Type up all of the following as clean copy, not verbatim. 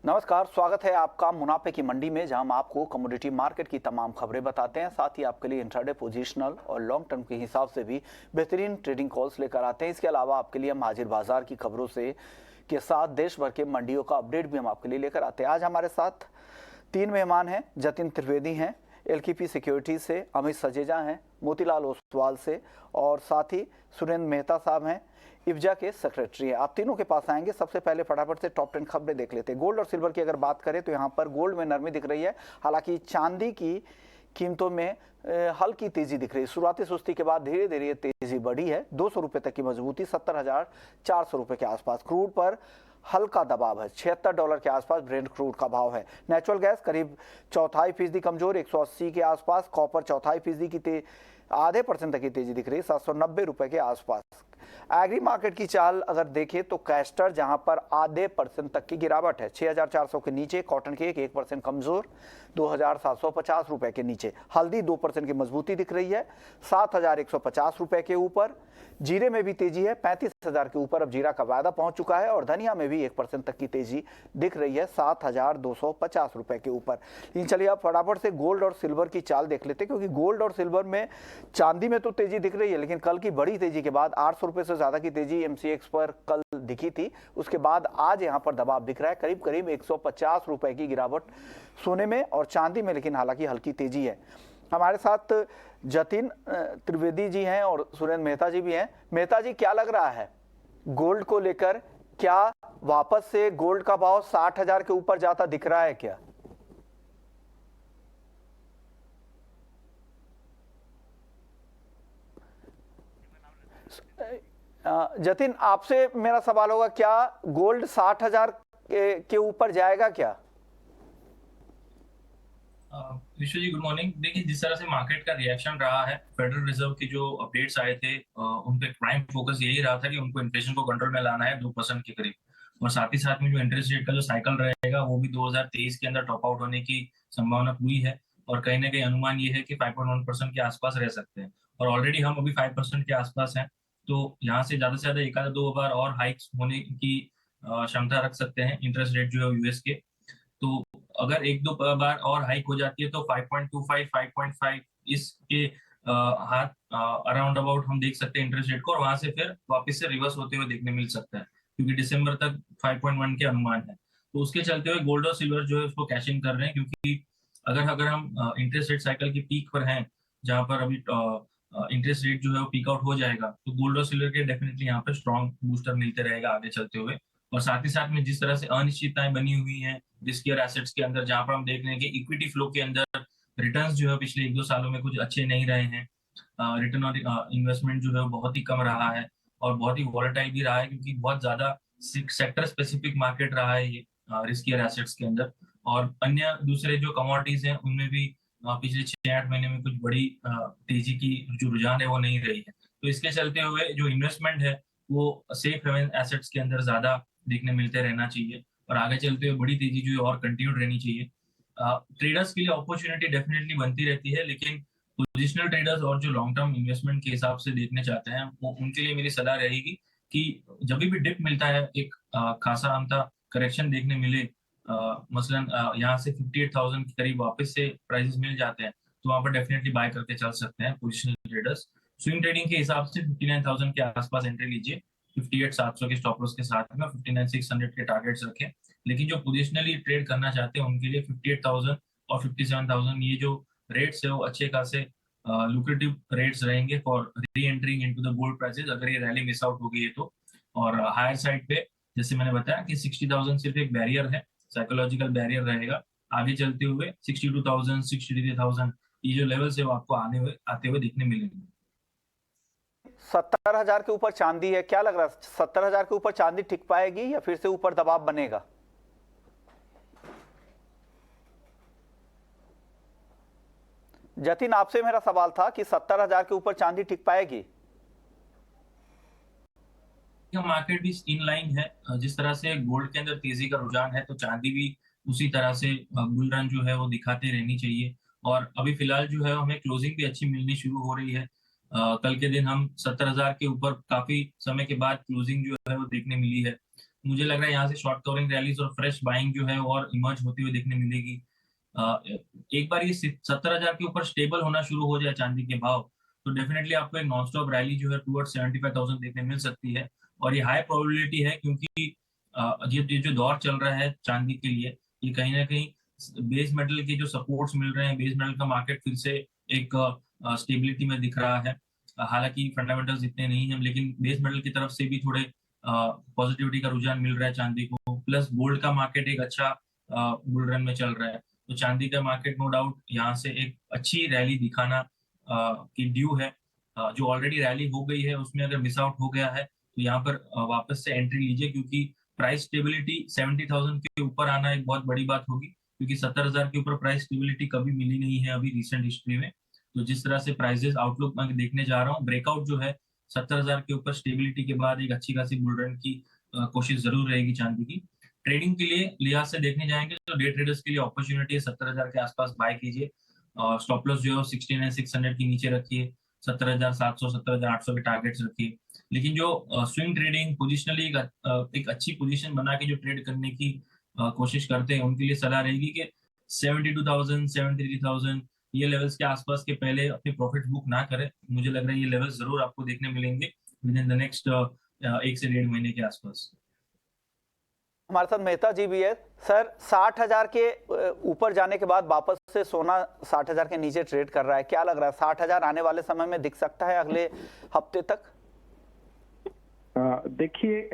नमस्कार, स्वागत है आपका मुनाफे की मंडी में, जहां हम आपको कमोडिटी मार्केट की तमाम खबरें बताते हैं। साथ ही आपके लिए इंट्राडे पोजीशनल और लॉन्ग टर्म के हिसाब से भी बेहतरीन ट्रेडिंग कॉल्स लेकर आते हैं। इसके अलावा आपके लिए हम हाजिर बाजार की खबरों से के साथ देश भर के मंडियों का अपडेट भी हम आपके लिए लेकर आते हैं। आज हमारे साथ 3 मेहमान हैं। जतिन त्रिवेदी हैं एलकेपी सिक्योरिटीज से, अमित सजेजा हैं मोतीलाल ओसवाल से, और साथ ही सुरेंद्र मेहता साहब हैं इफ्जा के सेक्रेटरी हैं। आप तीनों के पास आएंगे। सबसे पहले फटाफट से टॉप 10 खबरें देख लेते हैं। गोल्ड और सिल्वर की अगर बात करें तो यहाँ पर गोल्ड में नरमी दिख रही है, हालांकि चांदी की कीमतों में हल्की तेजी दिख रही है। शुरुआती सुस्ती के बाद धीरे धीरे ये तेजी बढ़ी है। 200 रुपये तक की मजबूती, 70,400 रुपये के आसपास। क्रूड पर हल्का दबाव है, $76 के आसपास ब्रेंट क्रूड का भाव है। नेचुरल गैस करीब 0.25% कमजोर, 180 के आसपास। कॉपर 0.25% की आधे % तक की तेजी दिख रही है, 790 रुपए के आसपास। एग्री मार्केट की चाल अगर देखें तो कैस्टर जहां पर आधे % तक की गिरावट है, 6,400 के नीचे। कॉटन केक 1% कमजोर, 2,750 रुपए के नीचे। हल्दी 2% की मजबूती दिख रही है, 7,150 रुपए के ऊपर। जीरे में भी तेजी है, 35,000 के ऊपर अब जीरा का वायदा पहुंच चुका है। और धनिया में भी 1% तक की तेजी दिख रही है, 7,250 रुपए के ऊपर। लेकिन चलिए अब फटाफट से गोल्ड और सिल्वर की चाल देख लेते हैं, क्योंकि गोल्ड और सिल्वर में, चांदी में तो तेजी दिख रही है, लेकिन कल की बड़ी तेजी के बाद 800 रुपए से ज्यादा की तेजी एमसीएक्स पर कल दिखी थी। उसके बाद आज यहां पर दबाव दिख रहा है, करीब करीब 150 रुपए की गिरावट सोने में और चांदी में, लेकिन हालांकि हल्की तेजी है। हमारे साथ जतिन त्रिवेदी जी हैं और सुरेंद्र मेहता जी भी हैं। मेहता जी, क्या लग रहा है गोल्ड को लेकर? क्या वापस से गोल्ड का भाव 60,000 के ऊपर जाता दिख रहा है क्या? जतिन, आपसे मेरा सवाल होगा, क्या गोल्ड 60,000 के ऊपर जाएगा क्या? विश्व जी, गुड मॉर्निंग। देखिए, जिस तरह से मार्केट का रिएक्शन रहा है, फेडरल रिजर्व की जो अपडेट्स आए थे, उन पे प्राइम फोकस यही रहा था कि उनको इन्फ्लेशन को कंट्रोल में लाना है 2% के करीब। और साथ ही साथ में जो इंटरेस्ट रेट का जो साइकिल रहेगा वो भी 2023 के अंदर टॉप आउट होने की संभावना पूरी है। और कहीं ना कहीं अनुमान ये है कि 5.1% के आसपास रह सकते हैं। और ऑलरेडी हम अभी 5% के आसपास हैं, तो यहाँ से ज्यादा एक आधा 2 बार और हाइक्स होने की क्षमता रख सकते हैं इंटरेस्ट रेट जो है यूएस के। तो अगर 1-2 बार और हाइक हो जाती है तो 5.25 5.5 इसके हाथ अराउंड अबाउट हम देख सकते हैं इंटरेस्ट रेट को, और वहां से फिर वापस से रिवर्स होते हुए देखने मिल सकता है, क्योंकि दिसंबर तक 5.1 के अनुमान है। तो उसके चलते हुए गोल्ड और सिल्वर जो है उसको कैश इन कर रहे हैं, क्योंकि अगर अगर हम इंटरेस्ट रेट साइकिल की पीक पर हैं, जहां पर अभी इंटरेस्ट रेट जो है वो पीक आउट हो जाएगा, तो गोल्ड और सिल्वर के डेफिनेटली यहाँ पर स्ट्रॉन्ग बूस्टर मिलते रहेगा आगे चलते हुए। और साथ ही साथ में जिस तरह से अनिश्चितताएं बनी हुई हैं रिस्कियर एसेट्स के अंदर, जहां पर हम देख रहे हैं कि इक्विटी फ्लो के अंदर रिटर्न्स जो है पिछले 1-2 सालों में कुछ अच्छे नहीं रहे हैं। रिटर्न ऑन इन्वेस्टमेंट जो है वो बहुत ही कम रहा है और बहुत ही वॉलेटाइल भी रहा है, क्योंकि बहुत ज्यादा सेक्टर स्पेसिफिक मार्केट रहा है ये रिस्कियर एसेट्स के अंदर। और अन्य दूसरे जो कमोडिटीज हैं उनमें भी पिछले 6-8 महीने में कुछ बड़ी तेजी की जो रुझान है वो नहीं रही है। तो इसके चलते हुए जो इन्वेस्टमेंट है वो सेफ हेवन एसेट्स के अंदर ज्यादा देखने मिलते रहना चाहिए, और आगे चलते हुए बड़ी तेजी जो है और कंटिन्यूड रहनी चाहिए। ट्रेडर्स के लिए अपॉर्चुनिटी डेफिनेटली बनती रहती है, लेकिन पोजिशनल ट्रेडर्स और जो लॉन्ग टर्म इन्वेस्टमेंट के हिसाब से देखने चाहते हैं वो उनके लिए मेरी सलाह रहेगी कि जब भी डिप मिलता है, एक खासा अमता करेक्शन देखने मिले, मसलन यहाँ से 58,000 के करीब वापस से प्राइसेस मिल जाते हैं, तो वहां पर डेफिनेटली बाय करके चल सकते हैं पोजिशनल ट्रेडर्स। स्विंग ट्रेडिंग के हिसाब से 59,000 के आसपास एंट्री लीजिए, 58,700 के स्टॉप लॉस के साथ में, 59,600 के टारगेट्स रखें। लेकिन जो पोजिशनली ट्रेड करना चाहते हैं उनके लिए 58,000 और 57,000 ये जो रेट्स है वो अच्छे खासे लुक्रेटिव रेट्स रहेंगे फॉर री entering into the gold prices, अगर ये रैली मिस आउट हो गई है तो। और हायर साइड पे जैसे मैंने बताया कि 60,000 सिर्फ एक बैरियर है, साइकोलॉजिकल बैरियर रहेगा। आगे चलते हुए 62,000 63,000 ये जो लेवल्स है वो आपको आते हुए देखने मिलेंगे। 70,000 के ऊपर चांदी है, क्या लग रहा है 70,000 के ऊपर चांदी टिक पाएगी या फिर से ऊपर दबाव बनेगा? जतिन, आपसे मेरा सवाल था कि 70,000 के ऊपर चांदी टिक पाएगी? मार्केट भी इन लाइन है, जिस तरह से गोल्ड के अंदर तेजी का रुझान है तो चांदी भी उसी तरह से बुल रन जो है वो दिखाते रहनी चाहिए। और अभी फिलहाल जो है हमें क्लोजिंग भी अच्छी मिलनी शुरू हो रही है। कल के दिन हम 70,000 के ऊपर काफी समय के बाद क्लोजिंग जो है वो देखने मिली है। मुझे लग रहा है यहाँ से शॉर्ट कवरिंग रैलीज और फ्रेश बाइंग जो है और इमर्ज होती हुई देखने मिलेगी। एक बार ये 70,000 के ऊपर स्टेबल होना शुरू हो जाए चांदी के भाव, तो डेफिनेटली आपको एक नॉन स्टॉप रैली जो है टुवर्ड्स 75,000 देखने मिल सकती है। और ये हाई प्रोबेबिलिटी है, क्योंकि ये जो दौर चल रहा है चांदी के लिए, ये कहीं ना कहीं बेस मेटल के जो सपोर्ट्स मिल रहे हैं, बेस मेटल का मार्केट फिर से एक स्टेबिलिटी में दिख रहा है। हालांकि फंडामेंटल्स इतने नहीं है, लेकिन बेस मेटल की तरफ से भी थोड़े पॉजिटिविटी का रुझान मिल रहा है चांदी को। प्लस गोल्ड का मार्केट एक अच्छा बुल रन में चल रहा है, तो चांदी का मार्केट नो डाउट यहाँ से एक अच्छी रैली दिखाना की ड्यू है। जो ऑलरेडी रैली हो गई है उसमें अगर मिस आउट हो गया है तो यहाँ पर वापस से एंट्री लीजिए, क्योंकि प्राइस स्टेबिलिटी 70,000 के ऊपर आना एक बहुत बड़ी बात होगी, क्योंकि 70,000 के ऊपर प्राइस स्टेबिलिटी कभी मिली नहीं है अभी रिसेंट हिस्ट्री में। तो जिस तरह से प्राइसेस आउटलुक मैं देखने जा रहा हूँ, ब्रेकआउट जो है 70,000 के ऊपर स्टेबिलिटी के बाद एक अच्छी खासी बुल रन की कोशिश जरूर रहेगी चांदी की। ट्रेडिंग के लिए लिहाज से देखने जाएंगे तो डे ट्रेडर्स के लिए अपॉर्चुनिटी है, 70,000 के आसपास बाय कीजिए। स्टॉप लॉस जो है 69,600 के नीचे रखिए, 70,700 70,800 के टारगेट्स रखिए। लेकिन जो स्विंग ट्रेडिंग पोजिशनली एक अच्छी पोजीशन बना के जो ट्रेड करने की कोशिश करते हैं, उनके लिए सलाह रहेगी कि 72,000 73,000 ये लेवल्स के आसपास के पहले अपने प्रॉफिट बुक ना करें। मुझे लग रहा है ये लेवल्स जरूर आपको देखने मिलेंगे विद इन द नेक्स्ट 1 से 1.5 महीने के आसपास। हमारे साथ मेहता जी भी है। सर, 60,000 के ऊपर जाने के बाद वापस से सोना 60,000 के नीचे ट्रेड कर रहा है, क्या लग रहा है 60,000 आने वाले समय में दिख सकता है अगले हफ्ते तक? देखिए,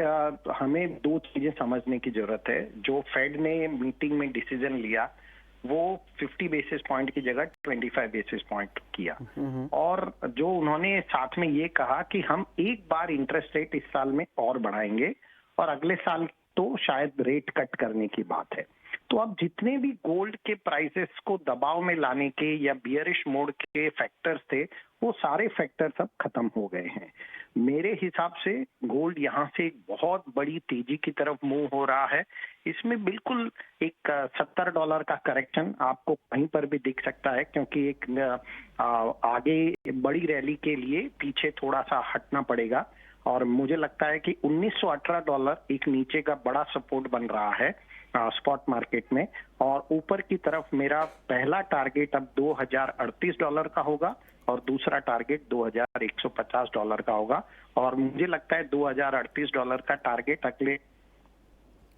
हमें दो चीजें समझने की जरूरत है। जो फेड ने मीटिंग में डिसीजन लिया वो 50 बेसिस पॉइंट की जगह 25 बेसिस पॉइंट किया, और जो उन्होंने साथ में ये कहा कि हम एक बार इंटरेस्ट रेट इस साल में और बढ़ाएंगे और अगले साल तो शायद रेट कट करने की बात है। तो अब जितने भी गोल्ड के प्राइसेस को दबाव में लाने के या बियरिश मोड के फैक्टर्स थे, वो सारे फैक्टर्स अब खत्म हो गए हैं। मेरे हिसाब से गोल्ड यहाँ से एक बहुत बड़ी तेजी की तरफ मूव हो रहा है। इसमें बिल्कुल एक $70 का करेक्शन आपको कहीं पर भी दिख सकता है, क्योंकि एक आगे बड़ी रैली के लिए पीछे थोड़ा सा हटना पड़ेगा, और मुझे लगता है कि $1918 एक नीचे का बड़ा सपोर्ट बन रहा है स्पॉट मार्केट में। और ऊपर की तरफ मेरा पहला टारगेट अब $2,038 का होगा और दूसरा टारगेट $2,150 का होगा, और मुझे लगता है $2,038 का टारगेट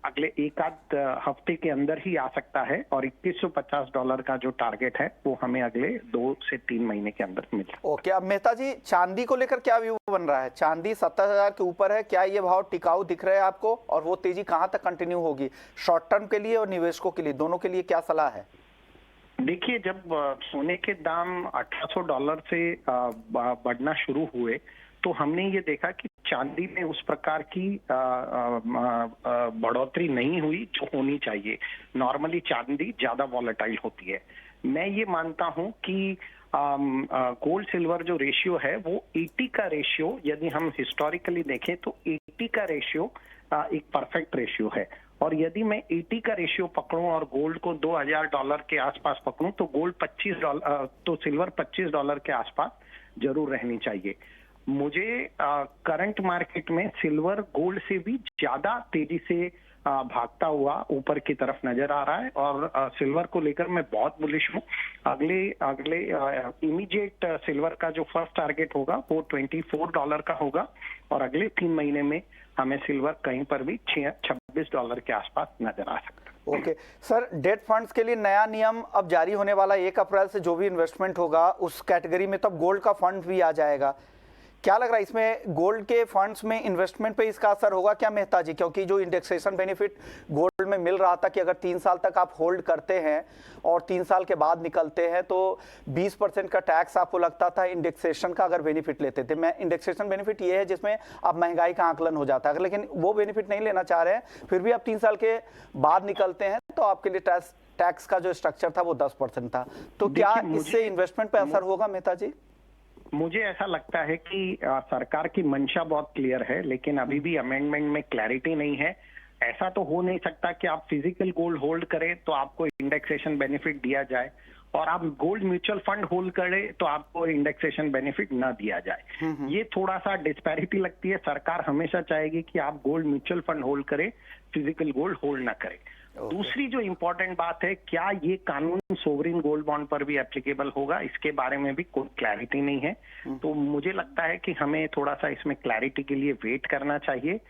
अगले एक आध हफ्ते के अंदर ही आ सकता है, और $2,150 का जो टारगेट है वो हमें अगले 2 से 3 महीने के अंदर मिले। ओके, अब मेहता जी, चांदी को लेकर क्या व्यू बन रहा है? चांदी 70,000 के ऊपर है, क्या ये भाव टिकाऊ दिख रहे हैं आपको, और वो तेजी कहां तक कंटिन्यू होगी शॉर्ट टर्म के लिए और निवेशकों के लिए, दोनों के लिए क्या सलाह है? देखिए, जब सोने के दाम $1,800 से बढ़ना शुरू हुए तो हमने ये देखा कि चांदी में उस प्रकार की बढ़ोतरी नहीं हुई जो होनी चाहिए। नॉर्मली चांदी ज्यादा वॉलेटाइल होती है। मैं ये मानता हूं कि गोल्ड सिल्वर जो रेशियो है वो 80 का रेशियो, यदि हम हिस्टोरिकली देखें तो 80 का रेशियो एक परफेक्ट रेशियो है। और यदि मैं 80 का रेशियो पकड़ूं और गोल्ड को $2,000 के आसपास पकड़ूं तो गोल्ड $25 तो सिल्वर $25 के आसपास जरूर रहनी चाहिए। मुझे करंट मार्केट में सिल्वर गोल्ड से भी ज्यादा तेजी से भागता हुआ ऊपर की तरफ नजर आ रहा है, और सिल्वर को लेकर मैं बहुत बुलिश हूँ। अगले इमीडिएट सिल्वर का जो फर्स्ट टारगेट होगा वो $24 का होगा, और अगले 3 महीने में हमें सिल्वर कहीं पर भी $26 के आसपास नजर आ सकता है। ओके सर, डेट फंड्स के लिए नया नियम अब जारी होने वाला 1 अप्रैल से, जो भी इन्वेस्टमेंट होगा उस कैटेगरी में तब गोल्ड का फंड भी आ जाएगा। क्या लग रहा है इसमें गोल्ड के फंड्स में इन्वेस्टमेंट पे इसका असर होगा क्या मेहता जी? क्योंकि जो इंडेक्सेशन बेनिफिट गोल्ड में मिल रहा था कि अगर 3 साल तक आप होल्ड करते हैं और 3 साल के बाद निकलते हैं तो 20% का टैक्स आपको लगता था इंडेक्सेशन का अगर बेनिफिट लेते थे। मैं इंडेक्सेशन बेनिफिट ये है जिसमें अब महंगाई का आकलन हो जाता है, लेकिन वो बेनिफिट नहीं लेना चाह रहे हैं, फिर भी आप 3 साल के बाद निकलते हैं तो आपके लिए टैक्स का जो स्ट्रक्चर था वो 10% था। तो क्या इससे इन्वेस्टमेंट पे असर होगा मेहता जी? मुझे ऐसा लगता है कि सरकार की मंशा बहुत क्लियर है, लेकिन अभी भी अमेंडमेंट में क्लैरिटी नहीं है। ऐसा तो हो नहीं सकता कि आप फिजिकल गोल्ड होल्ड करें तो आपको इंडेक्सेशन बेनिफिट दिया जाए, और आप गोल्ड म्यूचुअल फंड होल्ड करें तो आपको इंडेक्सेशन बेनिफिट ना दिया जाए। ये थोड़ा सा डिस्पैरिटी लगती है। सरकार हमेशा चाहेगी कि आप गोल्ड म्यूचुअल फंड होल्ड करें, फिजिकल गोल्ड होल्ड ना करें। दूसरी जो इंपॉर्टेंट बात है, क्या ये कानून सोवरिन गोल्ड बॉन्ड पर भी एप्लीकेबल होगा, इसके बारे में भी कोई क्लैरिटी नहीं है। तो मुझे लगता है कि हमें थोड़ा सा इसमें क्लैरिटी के लिए वेट करना चाहिए।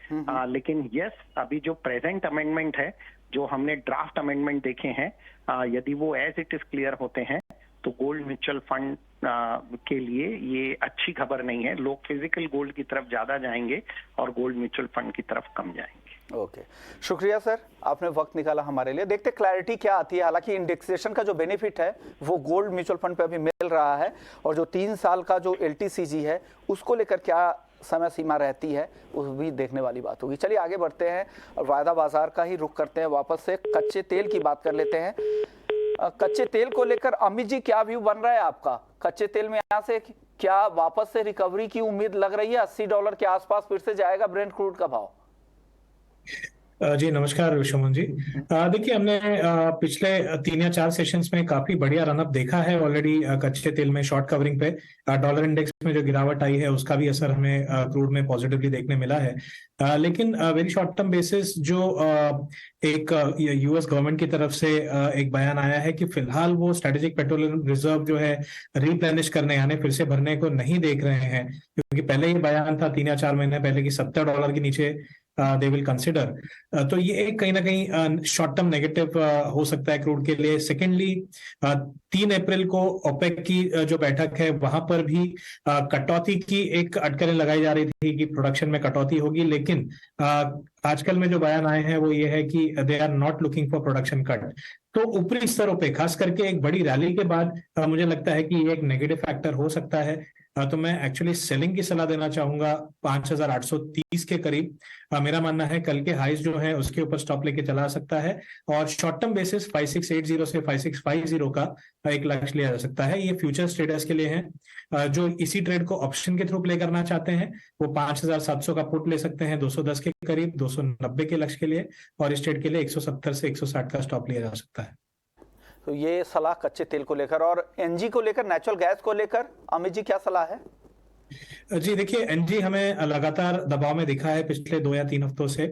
लेकिन यस, अभी जो प्रेजेंट अमेंडमेंट है, जो हमने ड्राफ्ट अमेंडमेंट देखे हैं, यदि वो एज इट इज क्लियर होते हैं तो गोल्ड म्यूचुअल फंड के लिए ये अच्छी खबर नहीं है। लोग फिजिकल गोल्ड की तरफ ज्यादा जाएंगे और गोल्ड म्यूचुअल फंड की तरफ कम जाएंगे। ओके, शुक्रिया सर, आपने वक्त निकाला हमारे लिए। देखते क्लैरिटी क्या आती है। हालांकि इंडेक्सेशन का जो बेनिफिट है वो गोल्ड म्यूचुअल फंड पे अभी मिल रहा है, और जो 3 साल का जो LTCG है उसको लेकर क्या समय सीमा रहती है उस भी देखने वाली बात होगी। चलिए आगे बढ़ते हैं और वायदा बाजार का ही रुख करते हैं। वापस से कच्चे तेल की बात कर लेते हैं। कच्चे तेल को लेकर अमित जी क्या व्यू बन रहा है आपका? कच्चे तेल में यहाँ से क्या वापस से रिकवरी की उम्मीद लग रही है? $80 के आसपास फिर से जाएगा ब्रेंट क्रूड का भाव? जी नमस्कार विश्वमोहन जी। देखिए, हमने पिछले 3 या 4 सेशंस में काफी बढ़िया रनअप देखा है ऑलरेडी कच्चे तेल में शॉर्ट कवरिंग पे। डॉलर इंडेक्स में जो गिरावट आई है उसका भी असर हमें क्रूड में पॉजिटिवली देखने मिला है। लेकिन वेरी शॉर्ट टर्म बेसिस जो एक US गवर्नमेंट की तरफ से एक बयान आया है कि फिलहाल वो स्ट्रेटेजिक पेट्रोलियम रिजर्व जो है रिप्लेनिश करने यानी फिर से भरने को नहीं देख रहे हैं, क्योंकि पहले ये बयान था 3 या 4 महीने पहले कि $70 के नीचे दे विल कंसिडर। तो ये एक कहीं ना कहीं शॉर्ट टर्म नेगेटिव हो सकता है क्रूड के लिए। सेकेंडली 3 अप्रैल को ओपेक की जो बैठक है वहां पर भी कटौती की एक अटकलें लगाई जा रही थी कि प्रोडक्शन में कटौती होगी, लेकिन आजकल में जो बयान आए हैं वो ये है कि they are not looking for production cut. तो ऊपरी स्तरों पे खास करके एक बड़ी रैली के बाद मुझे लगता है कि ये एक नेगेटिव फैक्टर हो सकता है। तो मैं एक्चुअली सेलिंग की सलाह देना चाहूंगा 5830 के करीब। मेरा मानना है कल के हाइज जो है उसके ऊपर स्टॉप लेके चला सकता है, और शॉर्ट टर्म बेसिस 5680 से 5650 का एक लक्ष्य लिया जा सकता है। ये फ्यूचर ट्रेडर्स के लिए है। जो इसी ट्रेड को ऑप्शन के थ्रू प्ले करना चाहते हैं वो 5700 का पुट ले सकते हैं 210 के करीब 290 के लक्ष्य के लिए, और इस ट्रेड के लिए 170 से 160 का स्टॉप लिया जा सकता है। तो ये सलाह कच्चे तेल को लेकर। और NG को लेकर, नेचुरल गैस को लेकर अमित जी क्या सलाह है? जी देखिए, NG हमें लगातार दबाव में दिखा है पिछले 2 या 3 हफ्तों से।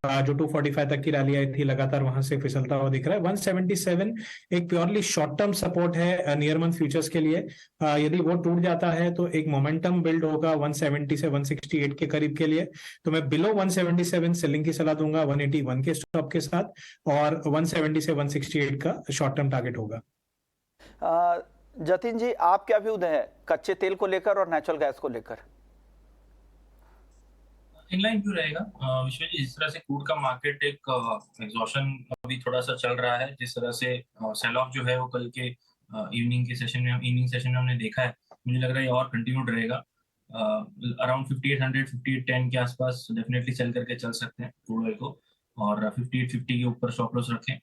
जो 245 तक की रैली आई थी लगातार वहां से फिसलता हुआ दिख रहा है। 177 एक प्योरली शॉर्ट टर्म सपोर्ट है नियर मंथ फ्यूचर्स के लिए। यदि वो टूट जाता है तो एक मोमेंटम बिल्ड होगा 170 से 168 के करीब के लिए। तो मैं बिलो 177 सेलिंग की सलाह दूंगा 181 के स्टॉप के साथ, और 170 से 168 का शॉर्ट टर्म टारगेट होगा। जतिन जी, आप क्या व्यू है कच्चे तेल को लेकर और नेचुरल गैस को लेकर? इनलाइन व्यू रहेगा विश्व जी। जिस तरह से क्रूड का मार्केट एक एग्जॉशन अभी थोड़ा सा चल रहा है, जिस तरह से सेल ऑफ जो है वो कल के इवनिंग सेशन में हमने देखा है, मुझे लग रहा है ये और कंटिन्यूड रहेगा। अराउंड 5800 5810 के आसपास डेफिनेटली सेल करके चल सकते हैं क्रूड ऑयल को, और 5850 के ऊपर स्टॉप लॉस रखें।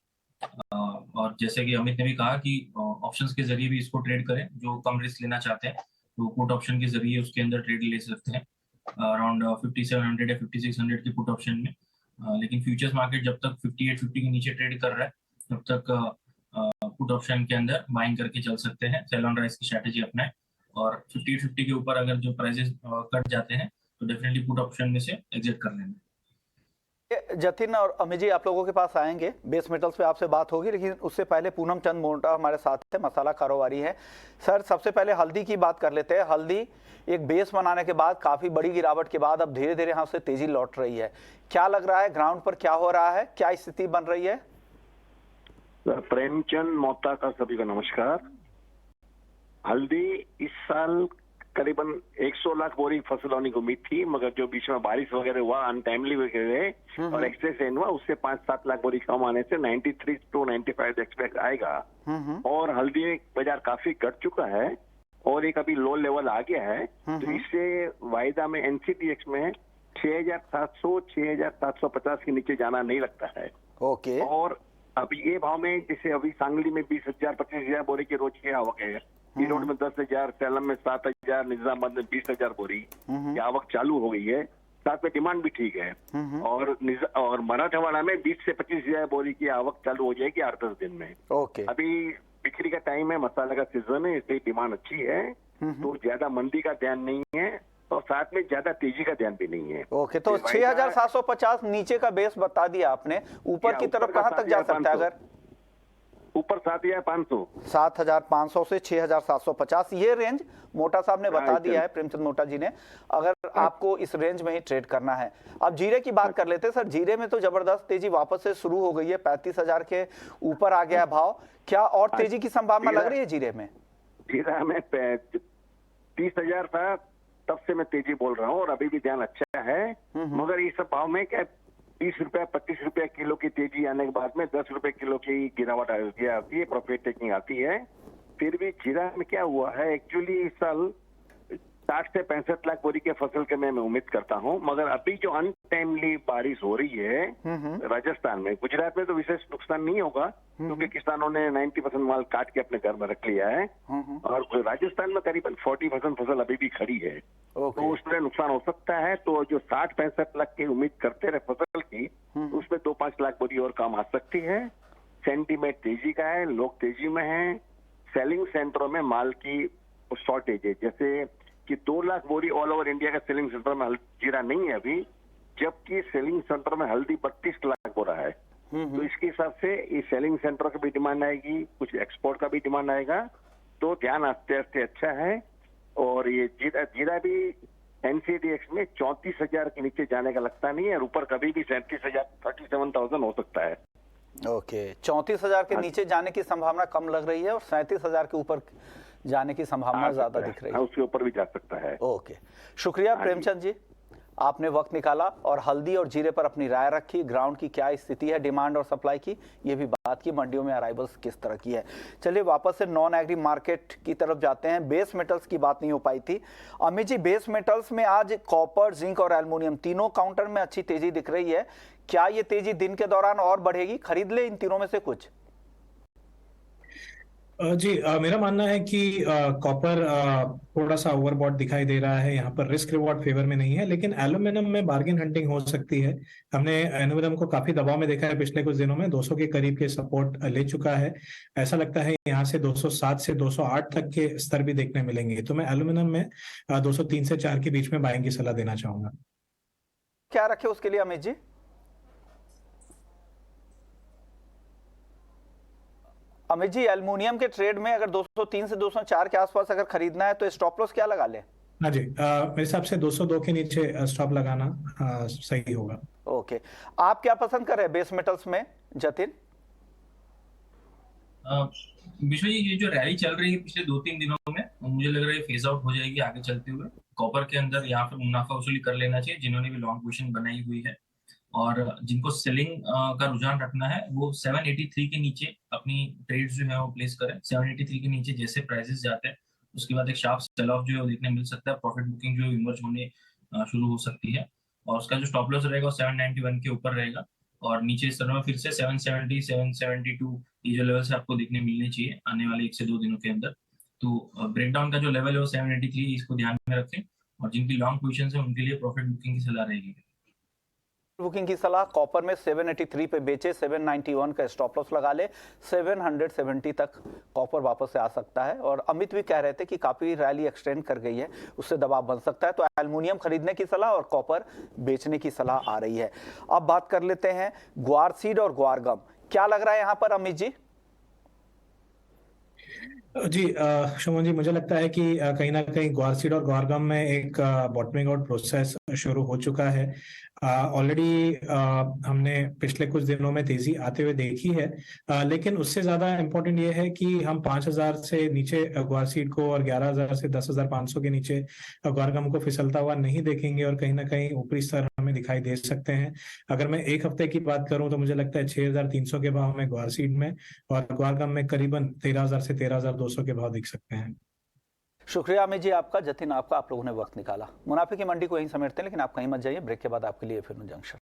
और जैसे कि अमित ने भी कहा कि ऑप्शंस के जरिए भी इसको ट्रेड करें। जो कम रिस्क लेना चाहते हैं तो पुट ऑप्शन के जरिए उसके अंदर ट्रेड ले सकते हैं अराउंड 5700 या 5600 के पुट ऑप्शन में। लेकिन फ्यूचर्स मार्केट जब तक 5850 के नीचे ट्रेड कर रहा है तब तक पुट ऑप्शन के अंदर बाइंग करके चल सकते हैं, सेल ऑन राइज की स्ट्रेटेजी अपनाएं। और 5850 के ऊपर अगर जो प्राइसेस कट जाते हैं तो डेफिनेटली पुट ऑप्शन में से एग्जिट कर लेंगे। जतिन और अमित जी, आप लोगों के पास आएंगे, बेस मेटल्स पे आपसे बात होगी, लेकिन उससे पहले पूनम चंद मोटा हमारे साथ है, मसाला कारोबारी है। सर, सबसे पहले हल्दी की बात कर लेते हैं। हल्दी एक बेस बनाने के बाद काफी बड़ी गिरावट के बाद अब धीरे धीरे यहाँ से तेजी लौट रही है। क्या लग रहा है ग्राउंड पर क्या हो रहा है, क्या स्थिति बन रही है? प्रेमचंद मोहता का सभी को नमस्कार। हल्दी इस साल करीबन 100 लाख बोरी फसल होने की उम्मीद थी, मगर जो बीच में बारिश वगैरह हुआ, अनटाइमली वगैरह और एक्सेस रेन हुआ, उससे 5-7 लाख बोरी कम आने से 93 to 95 एक्सपेक्ट आएगा। और हल्दी बाजार काफी घट चुका है और एक अभी लो लेवल आ गया है। तो इससे वायदा में NCTX में 6700 6750 के नीचे जाना नहीं लगता है। ओके। और अभी ये भाव में जैसे अभी सांगली में 20,000 25,000 बोरी की रोज की आवक है, रोड में 10,000, सेलम में 7,000, निजामाबाद में 20,000 बोरी की आवक चालू हो गई है। साथ में डिमांड भी ठीक है। और मराठवाड़ा में 20 से 25,000 बोरी की आवक चालू हो जाएगी 8-10 दिन में। ओके। अभी बिक्री का टाइम है, मसाले का सीजन है, इसलिए डिमांड अच्छी है। तो ज्यादा मंदी का ध्यान नहीं है और साथ में ज्यादा तेजी का ध्यान भी नहीं है। ओके, तो 6,750 नीचे का बेस बता दिया आपने, ऊपर की तरफ कहां तक जा सकता है? अगर ऊपर 7,500 7,500 से 6,750 ये रेंज मोटा साहब ने बता दिया है, प्रेमचंद मोटा जी ने, अगर आपको इस रेंज में ही ट्रेड करना है। अब जीरे की बात कर लेते हैं सर। जीरे में तो जबरदस्त तेजी वापस से शुरू हो गई है, 35,000 के ऊपर आ गया भाव। क्या और तेजी की संभावना लग रही है जीरे में? जीरा में 30,000 था, तब से मैं तेजी बोल रहा हूँ और अभी भी ध्यान अच्छा है। मगर इस भाव में क्या 20 रुपया 25 रुपया किलो की तेजी आने के बाद में 10 रुपए किलो की गिरावट आती है, प्रॉफिट टेकिंग आती है। फिर भी जीरा में क्या हुआ है, एक्चुअली इस साल 60 से 65 लाख बोरी के फसल के मैं उम्मीद करता हूं, मगर अभी जो अनटाइमली बारिश हो रही है राजस्थान में, गुजरात में तो विशेष नुकसान नहीं होगा क्योंकि किसानों ने 90% माल काट के अपने घर में रख लिया है और राजस्थान में करीबन 40% फसल अभी भी खड़ी है। तो उसमें नुकसान हो सकता है। तो जो 60-65 लाख की उम्मीद करते रहे फसल की, उसमें 2-5 लाख बोरी और कम आ सकती है। सेंटीमेंट तेजी का है, लोग तेजी में है, सेलिंग सेंटरों में माल की शॉर्टेज है। जैसे कि 2 लाख बोरी ऑल ओवर इंडिया का सेलिंग सेंटर में जीरा नहीं है अभी, जबकि सेलिंग सेंटर में हल्दी 32 लाख बोरा है। तो इसके हिसाब से इस सेलिंग सेंटर की भी डिमांड आएगी, कुछ एक्सपोर्ट का भी डिमांड आएगा। तो ध्यान आस्ते आस्ते अच्छा है। और ये जीरा भी एनसीडीएक्स में 34,000 के नीचे जाने का लगता नहीं है और ऊपर कभी भी 37,000 हो सकता है। ओके, 34,000 के नीचे जाने की संभावना कम लग रही है और 37,000 के ऊपर जाने की संभावना ज्यादा दिख रही है। उसके ऊपर भी जा सकता है। ओके, शुक्रिया प्रेमचंद जी, आपने वक्त निकाला और हल्दी और जीरे पर अपनी राय रखी। ग्राउंड की क्या स्थिति है डिमांड और सप्लाई की, ये भी बात की, मंडियों में अराइवल्स किस तरह की है। चलिए वापस से नॉन एग्री मार्केट की तरफ जाते हैं। बेस मेटल्स की बात नहीं हो पाई थी। अमित जी, बेस मेटल्स में आज कॉपर, जिंक और एल्युमिनियम तीनों काउंटर में अच्छी तेजी दिख रही है। क्या ये तेजी दिन के दौरान और बढ़ेगी? खरीद ले इन तीनों में से कुछ? जी, मेरा मानना है कि कॉपर थोड़ा सा ओवरबॉट दिखाई दे रहा है। यहाँ पर रिस्क रिवॉर्ड फेवर में नहीं है, लेकिन एल्यूमिनियम में बार्गेन हंटिंग हो सकती है। हमने एल्यूमिनियम को काफी दबाव में देखा है पिछले कुछ दिनों में, 200 के करीब के सपोर्ट ले चुका है। ऐसा लगता है यहाँ से 207 से 208 तक के स्तर भी देखने मिलेंगे। तो मैं एल्यूमिनियम में 203 से 4 के बीच में बाइंग की सलाह देना चाहूंगा। क्या रखे उसके लिए अमित जी? अमित जी, एल्युमिनियम के ट्रेड में अगर 203 से 204 के आसपास अगर खरीदना है तो स्टॉप लॉस क्या लगा ले? हाँ जी, मेरे हिसाब से 202 के नीचे स्टॉप लगाना सही होगा। ओके, आप क्या पसंद कर रहे हैं बेस मेटल्स में जतिन? विश्व जी, ये जो रैली चल रही है पिछले 2-3 दिनों में, मुझे लग रहा है फेज आउट हो जाएगी आगे चलते हुए। कॉपर के अंदर यहाँ पर मुनाफा वसूली कर लेना चाहिए जिन्होंने भी लॉन्ग पोजीशन बनाई हुई है, और जिनको सेलिंग का रुझान रखना है वो 783 के नीचे अपनी ट्रेड्स जो है वो प्लेस करें। 783 के नीचे जैसे प्राइसेस जाते हैं उसके बाद एक शार्प सेल ऑफ जो है वो देखने मिल सकता है, प्रॉफिट बुकिंग जो है इमर्ज होने शुरू हो सकती है। और उसका जो स्टॉप लॉस रहेगा वो 791 के ऊपर रहेगा और नीचे इस तरह में फिर से 770, 772 ये जो लेवल से आपको देखने मिलने चाहिए आने वाले 1 से 2 दिनों के अंदर। तो ब्रेकडाउन का जो लेवल है वो 783, इसको ध्यान में रखें और जिनकी लॉन्ग पोजीशन है उनके लिए प्रॉफिट बुकिंग की सलाह रहेगी। बुकिंग की सलाह कॉपर में 783 पे बेचे, 791 का स्टॉप लॉस लगा ले, 770 तक कॉपर वापस से आ सकता है। और अमित भी कह रहे थे कि काफी रैली एक्सटेंड कर गई है, उससे दबाव बन सकता है। तो एल्युमिनियम खरीदने की सलाह और कॉपर बेचने की सलाह आ रही है। अब बात कर लेते हैं ग्वार सीड और ग्वार गम, क्या लग रहा है यहाँ पर अमित जी? जी शुभम जी, मुझे लगता है कि कहीं ना कहीं ग्वार सीड और ग्वार गम में एक बॉटमिंग आउट प्रोसेस शुरू हो चुका है। ऑलरेडी हमने पिछले कुछ दिनों में तेजी आते हुए देखी है, लेकिन उससे ज्यादा इम्पोर्टेंट ये है कि हम 5,000 से नीचे ग्वार सीड को और 11,000 से 10,500 के नीचे ग्वार गम को फिसलता हुआ नहीं देखेंगे और कहीं ना कहीं ऊपरी स्तर हमें दिखाई दे सकते हैं। अगर मैं एक हफ्ते की बात करूं तो मुझे लगता है 6,300 के भाव में ग्वार सीड में और ग्वार गम में करीबन 13,000 से 13,200 के भाव दिख सकते हैं। शुक्रिया अमित जी आपका, जतिन आपका, आप लोगों ने वक्त निकाला। मुनाफे की मंडी को यहीं समेटते हैं, लेकिन आप कहीं मत जाइए, ब्रेक के बाद आपके लिए फिर जंक्शन।